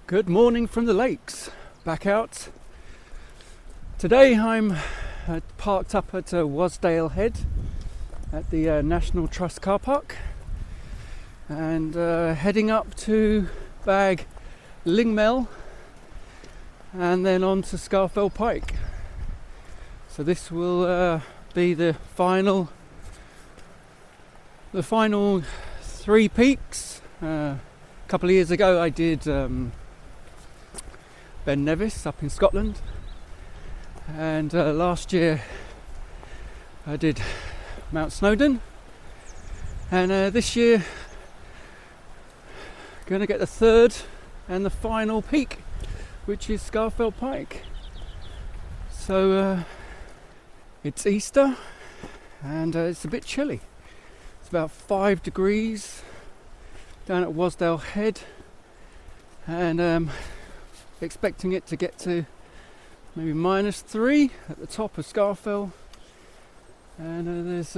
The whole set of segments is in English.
Good morning from the lakes, back out. Today I'm parked up at Wasdale Head at the National Trust car park and heading up to bag Lingmell and then on to Scafell Pike. So this will be the final three peaks. A couple of years ago I did Ben Nevis up in Scotland, and last year I did Mount Snowdon, and this year going to get the third and the final peak, which is Scafell Pike. So it's Easter and it's a bit chilly. It's about 5 degrees down at Wasdale Head, and expecting it to get to maybe -3 at the top of Scafell, and there's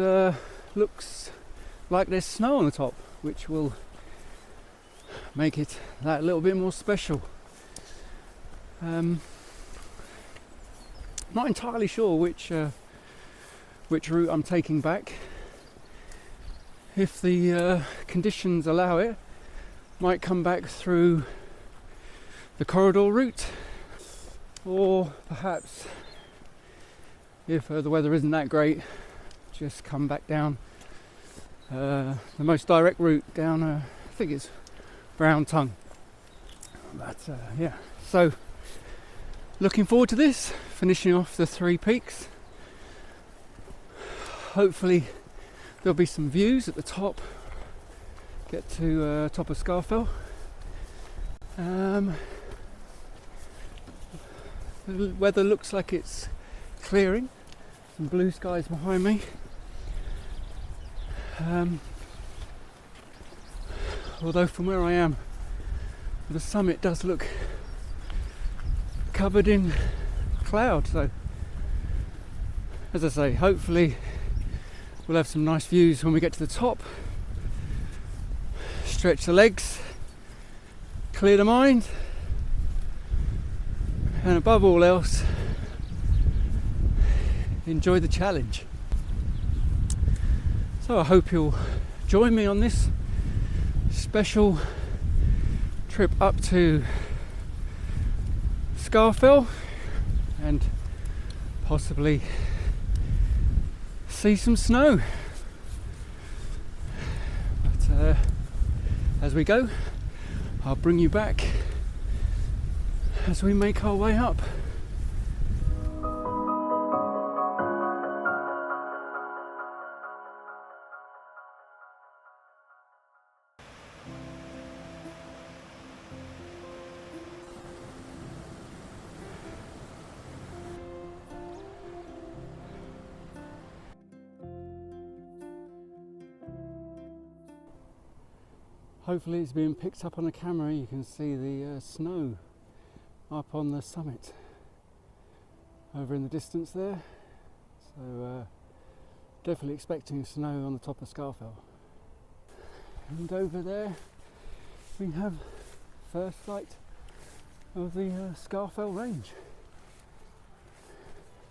looks like there's snow on the top, which will make it that little bit more special. Not entirely sure which route I'm taking back. If the conditions allow it, might come back through the corridor route, or perhaps if the weather isn't that great, just come back down the most direct route down, I think it's Brown Tongue. But yeah, so looking forward to this, finishing off the 3 peaks. Hopefully there'll be some views at the top, get to top of Scafell. The weather looks like it's clearing, some blue skies behind me. Although from where I am, the summit does look covered in cloud. So as I say, hopefully we'll have some nice views when we get to the top. Stretch the legs, clear the mind, and above all else, enjoy the challenge. So I hope you'll join me on this special trip up to Scafell and possibly see some snow. But as we go, I'll bring you back as we make our way up. Hopefully it's being picked up on the camera. You can see the snow up on the summit over in the distance there. So definitely expecting snow on the top of Scafell. And over there we have first sight of the Scafell range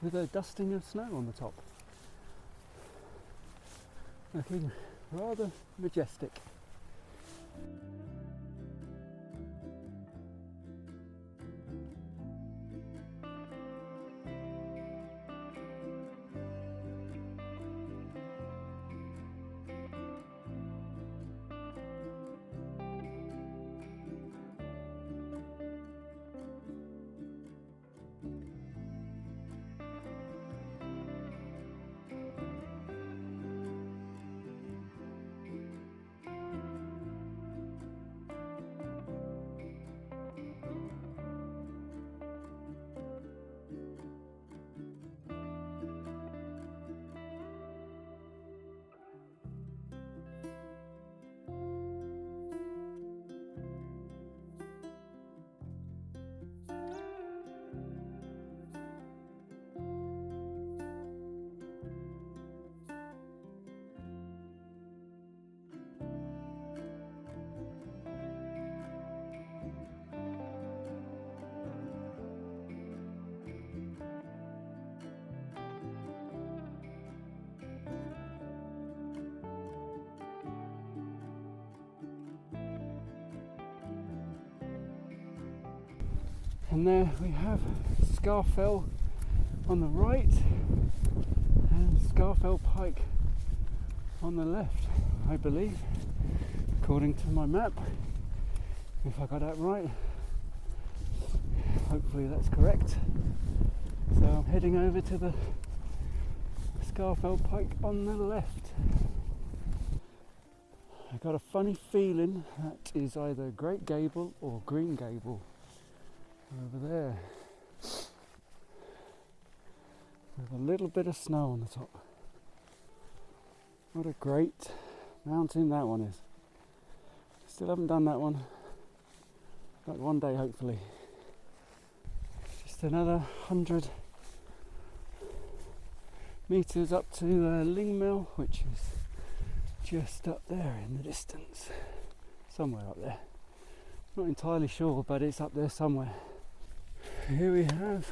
with a dusting of snow on the top. Looking rather majestic. And there we have Scafell on the right and Scafell Pike on the left, I believe, according to my map, if I got that right. Hopefully that's correct. So I'm heading over to the Scafell Pike on the left. I got a funny feeling that is either Great Gable or Green Gable over there, with a little bit of snow on the top. What a great mountain that one is. Still haven't done that one, but one day hopefully. Just another 100 metres up to Lingmell, which is just up there in the distance, somewhere up there. Not entirely sure, but it's up there somewhere. Here we have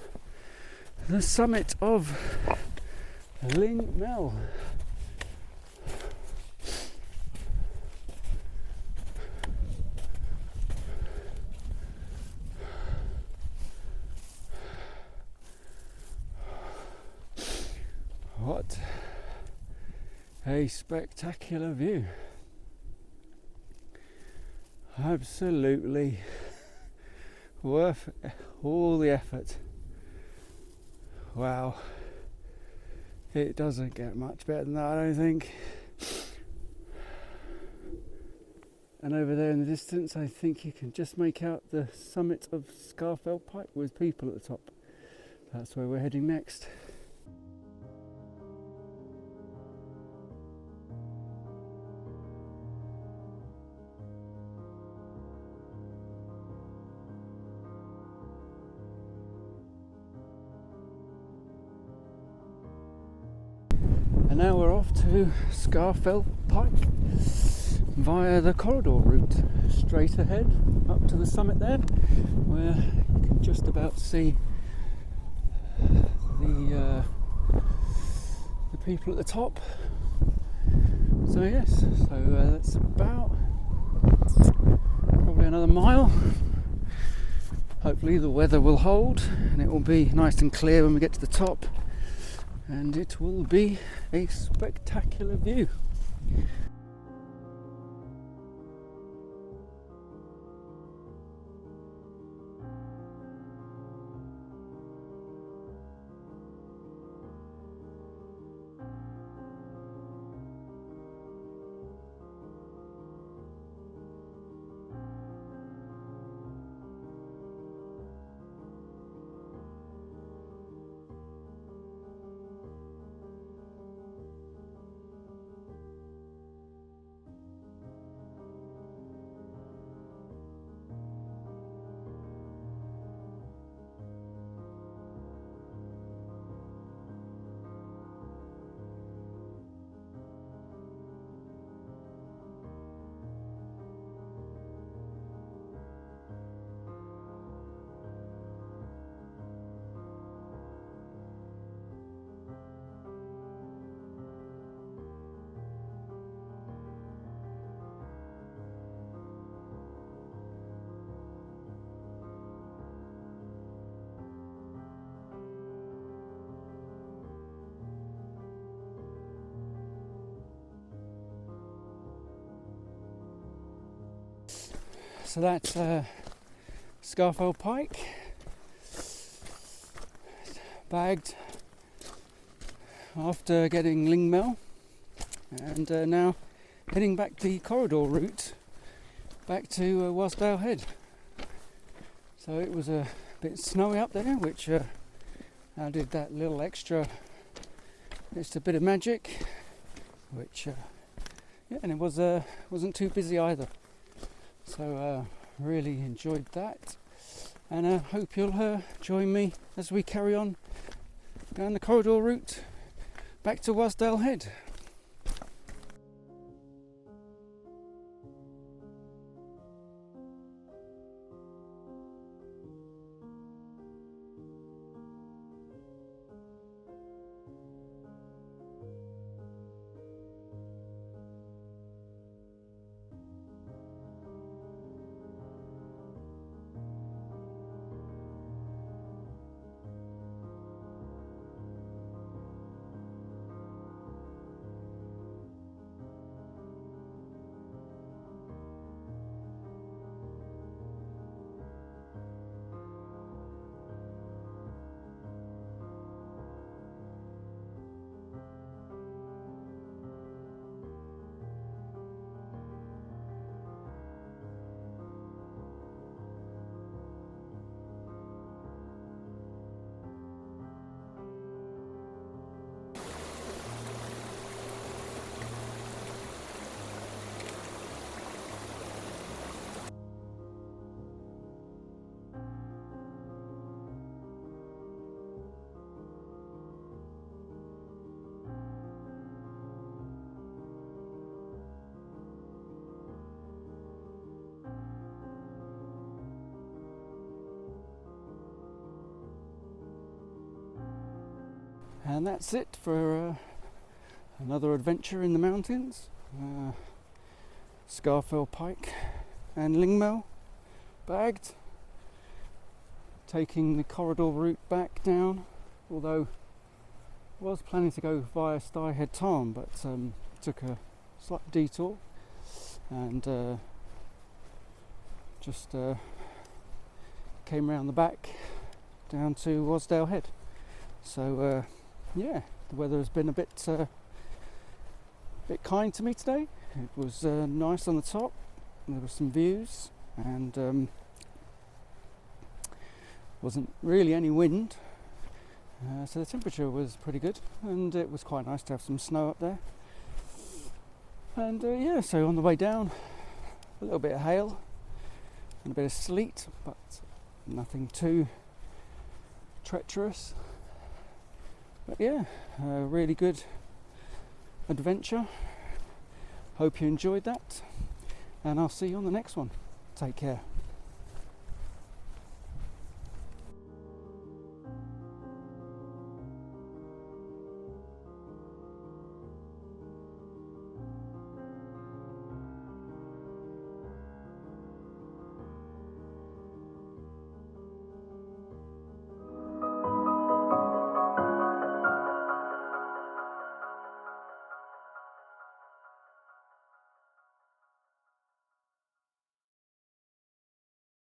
the summit of Lingmell. What a spectacular view. Absolutely worth all the effort. Wow. It doesn't get much better than that, I don't think. And over there in the distance, I think you can just make out the summit of Scafell Pike with people at the top. That's where we're heading next. And now we're off to Scafell Pike via the corridor route, straight ahead up to the summit there, where you can just about see the people at the top. So yes, that's about probably another mile. Hopefully the weather will hold and it will be nice and clear when we get to the top, and it will be a spectacular view. So that's Scafell Pike, bagged after getting Lingmell, and now heading back the corridor route back to Wasdale Head. So it was a bit snowy up there, which added that little extra bit of magic, which yeah, and it wasn't too busy either. So really enjoyed that, and I hope you'll join me as we carry on down the corridor route back to Wasdale Head. And that's it for another adventure in the mountains. Scafell Pike and Lingmell bagged, taking the corridor route back down, although I was planning to go via Wasdale Head Tarn, but took a slight detour and just came round the back down to Wasdale Head. So yeah, the weather has been a bit kind to me today. It was nice on the top. There were some views, and wasn't really any wind, so the temperature was pretty good, and it was quite nice to have some snow up there. And yeah, so on the way down, a little bit of hail and a bit of sleet, but nothing too treacherous. But yeah, a really good adventure. Hope you enjoyed that, and I'll see you on the next one. Take care.